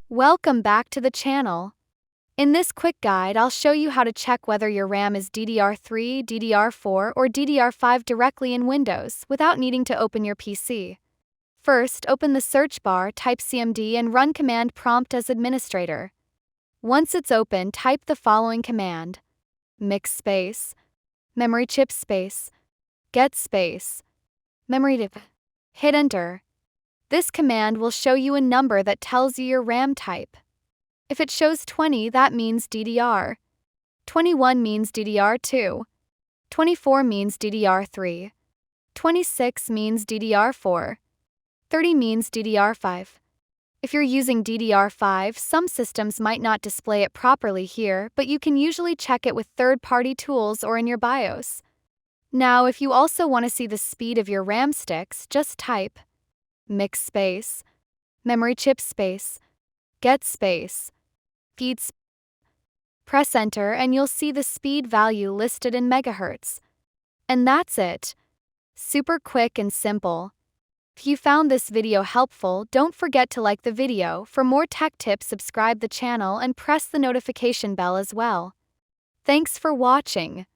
Welcome back to the channel. In this quick guide, I'll show you how to check whether your RAM is DDR3, DDR4, or DDR5 directly in Windows without needing to open your PC. First, open the search bar, type CMD, and run Command Prompt as administrator. Once it's open, type the following command: mix space, memory chip space, get space, memory div. Hit enter. This command will show you a number that tells you your RAM type. If it shows 20, that means DDR. 21 means DDR2. 24 means DDR3. 26 means DDR4. 30 means DDR5. If you're using DDR5, some systems might not display it properly here, but you can usually check it with third-party tools or in your BIOS. Now, if you also want to see the speed of your RAM sticks, just type mix space, memory chip space, get space, feed space. Press enter and you'll see the speed value listed in megahertz. And that's it. Super quick and simple. If you found this video helpful, don't forget to like the video. For more tech tips, subscribe the channel and press the notification bell as well. Thanks for watching.